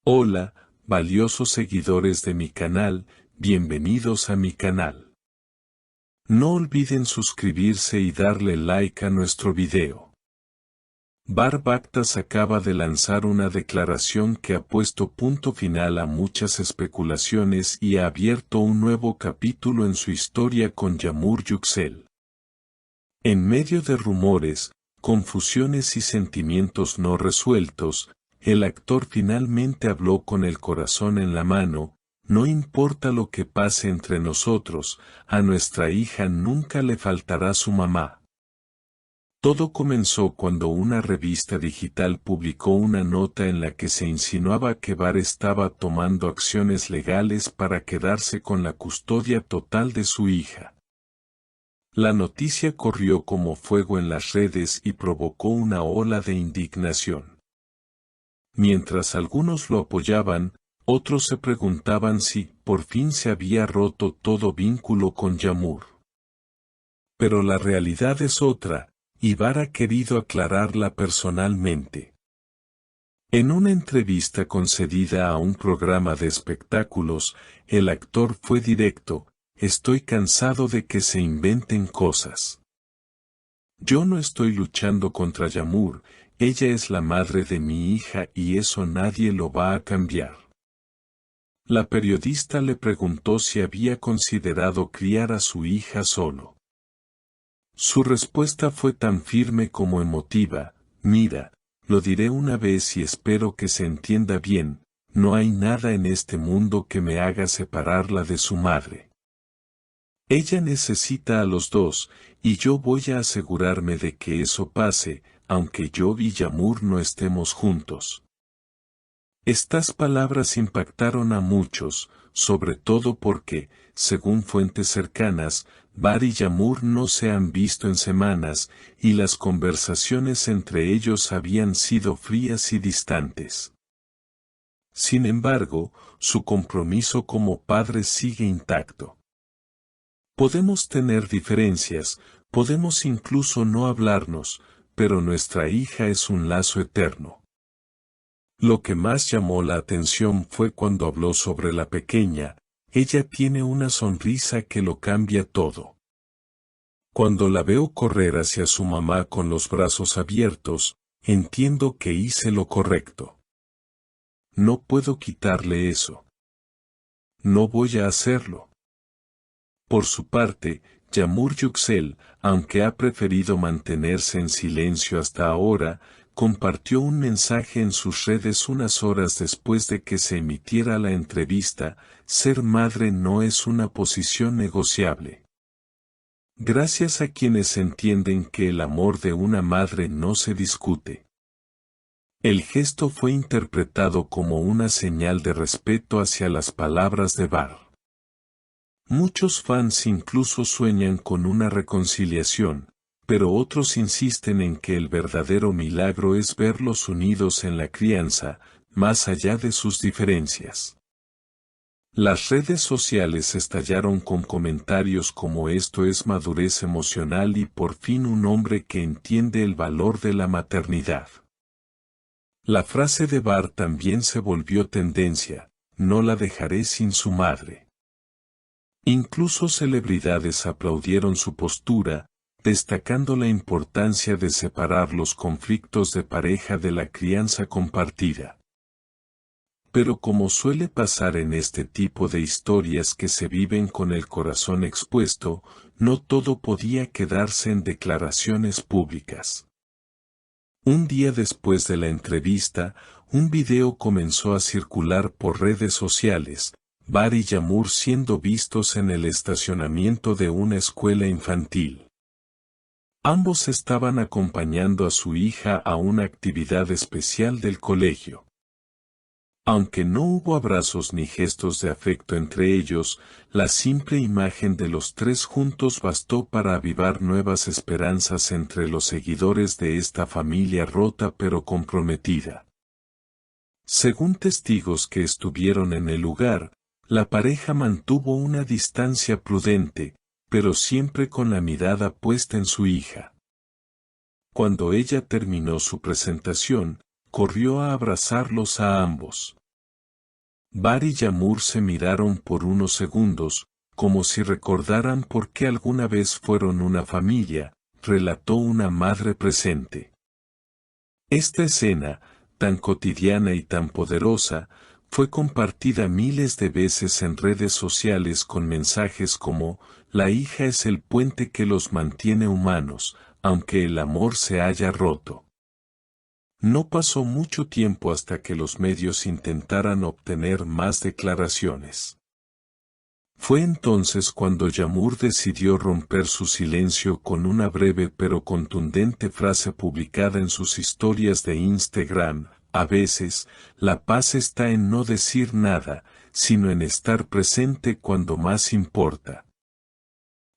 Hola, valiosos seguidores de mi canal, bienvenidos a mi canal. No olviden suscribirse y darle like a nuestro video. Barbactas acaba de lanzar una declaración que ha puesto punto final a muchas especulaciones y ha abierto un nuevo capítulo en su historia con Yamur Yüksel. En medio de rumores, confusiones y sentimientos no resueltos, el actor finalmente habló con el corazón en la mano. No importa lo que pase entre nosotros, a nuestra hija nunca le faltará su mamá. Todo comenzó cuando una revista digital publicó una nota en la que se insinuaba que Bar estaba tomando acciones legales para quedarse con la custodia total de su hija. La noticia corrió como fuego en las redes y provocó una ola de indignación. Mientras algunos lo apoyaban, otros se preguntaban si, por fin se había roto todo vínculo con Yamur. Pero la realidad es otra, y Bar ha querido aclararla personalmente. En una entrevista concedida a un programa de espectáculos, el actor fue directo: estoy cansado de que se inventen cosas. Yo no estoy luchando contra Yamur, ella es la madre de mi hija y eso nadie lo va a cambiar. La periodista le preguntó si había considerado criar a su hija solo. Su respuesta fue tan firme como emotiva: mira, lo diré una vez y espero que se entienda bien, no hay nada en este mundo que me haga separarla de su madre. Ella necesita a los dos, y yo voy a asegurarme de que eso pase, aunque yo y Yamur no estemos juntos. Estas palabras impactaron a muchos, sobre todo porque, según fuentes cercanas, Bar y Yamur no se han visto en semanas, y las conversaciones entre ellos habían sido frías y distantes. Sin embargo, su compromiso como padre sigue intacto. Podemos tener diferencias, podemos incluso no hablarnos, pero nuestra hija es un lazo eterno. Lo que más llamó la atención fue cuando habló sobre la pequeña: ella tiene una sonrisa que lo cambia todo. Cuando la veo correr hacia su mamá con los brazos abiertos, entiendo que hice lo correcto. No puedo quitarle eso. No voy a hacerlo. Por su parte, Yamur Yüksel, aunque ha preferido mantenerse en silencio hasta ahora, compartió un mensaje en sus redes unas horas después de que se emitiera la entrevista: ser madre no es una posición negociable. Gracias a quienes entienden que el amor de una madre no se discute. El gesto fue interpretado como una señal de respeto hacia las palabras de Bar. Muchos fans incluso sueñan con una reconciliación, pero otros insisten en que el verdadero milagro es verlos unidos en la crianza, más allá de sus diferencias. Las redes sociales estallaron con comentarios como esto es madurez emocional y por fin un hombre que entiende el valor de la maternidad. La frase de Bar también se volvió tendencia: no la dejaré sin su madre. Incluso celebridades aplaudieron su postura, destacando la importancia de separar los conflictos de pareja de la crianza compartida. Pero como suele pasar en este tipo de historias que se viven con el corazón expuesto, no todo podía quedarse en declaraciones públicas. Un día después de la entrevista, un video comenzó a circular por redes sociales: Bar y Yamur siendo vistos en el estacionamiento de una escuela infantil. Ambos estaban acompañando a su hija a una actividad especial del colegio. Aunque no hubo abrazos ni gestos de afecto entre ellos, la simple imagen de los tres juntos bastó para avivar nuevas esperanzas entre los seguidores de esta familia rota pero comprometida. Según testigos que estuvieron en el lugar, la pareja mantuvo una distancia prudente, pero siempre con la mirada puesta en su hija. Cuando ella terminó su presentación, corrió a abrazarlos a ambos. Bar y Yamur se miraron por unos segundos, como si recordaran por qué alguna vez fueron una familia, relató una madre presente. Esta escena, tan cotidiana y tan poderosa, fue compartida miles de veces en redes sociales con mensajes como, la hija es el puente que los mantiene humanos, aunque el amor se haya roto. No pasó mucho tiempo hasta que los medios intentaran obtener más declaraciones. Fue entonces cuando Yamur decidió romper su silencio con una breve pero contundente frase publicada en sus historias de Instagram: a veces, la paz está en no decir nada, sino en estar presente cuando más importa.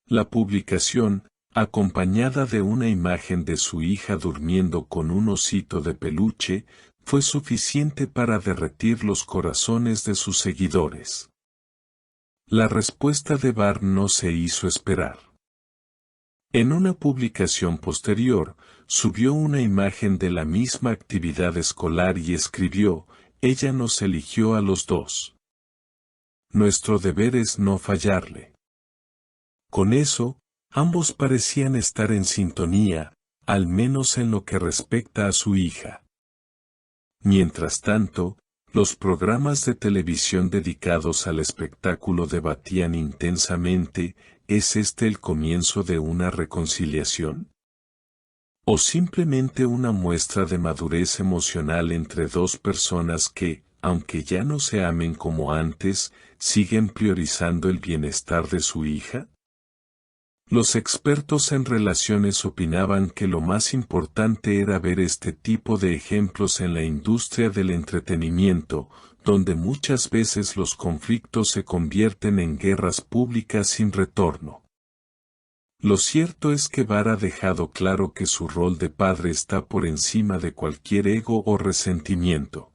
La publicación, acompañada de una imagen de su hija durmiendo con un osito de peluche, fue suficiente para derretir los corazones de sus seguidores. La respuesta de Bar no se hizo esperar. En una publicación posterior, subió una imagen de la misma actividad escolar y escribió: ella nos eligió a los dos. Nuestro deber es no fallarle. Con eso, ambos parecían estar en sintonía, al menos en lo que respecta a su hija. Mientras tanto, los programas de televisión dedicados al espectáculo debatían intensamente: ¿es este el comienzo de una reconciliación? ¿O simplemente una muestra de madurez emocional entre dos personas que, aunque ya no se amen como antes, siguen priorizando el bienestar de su hija? Los expertos en relaciones opinaban que lo más importante era ver este tipo de ejemplos en la industria del entretenimiento, donde muchas veces los conflictos se convierten en guerras públicas sin retorno. Lo cierto es que Bar ha dejado claro que su rol de padre está por encima de cualquier ego o resentimiento.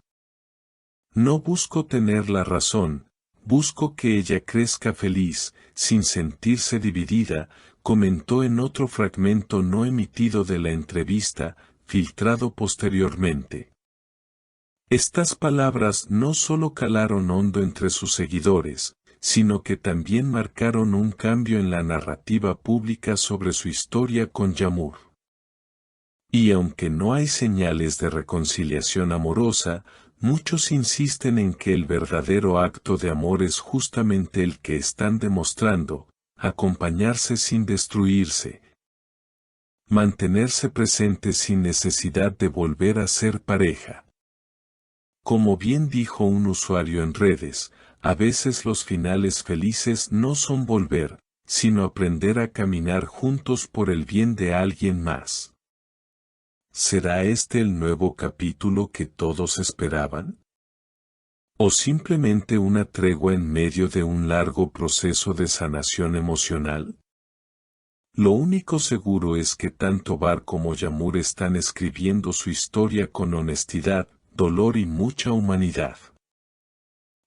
No busco tener la razón, busco que ella crezca feliz, sin sentirse dividida, comentó en otro fragmento no emitido de la entrevista, filtrado posteriormente. Estas palabras no solo calaron hondo entre sus seguidores, sino que también marcaron un cambio en la narrativa pública sobre su historia con Yamur. Y aunque no hay señales de reconciliación amorosa, muchos insisten en que el verdadero acto de amor es justamente el que están demostrando: acompañarse sin destruirse, mantenerse presente sin necesidad de volver a ser pareja. Como bien dijo un usuario en redes, a veces los finales felices no son volver, sino aprender a caminar juntos por el bien de alguien más. ¿Será este el nuevo capítulo que todos esperaban? ¿O simplemente una tregua en medio de un largo proceso de sanación emocional? Lo único seguro es que tanto Bar como Yamur están escribiendo su historia con honestidad, dolor y mucha humanidad.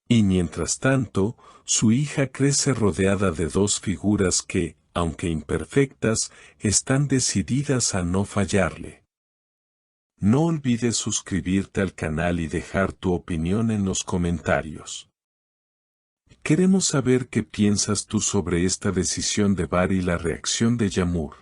Y mientras tanto, su hija crece rodeada de dos figuras que, aunque imperfectas, están decididas a no fallarle. No olvides suscribirte al canal y dejar tu opinión en los comentarios. Queremos saber qué piensas tú sobre esta decisión de Bar y la reacción de Yamur.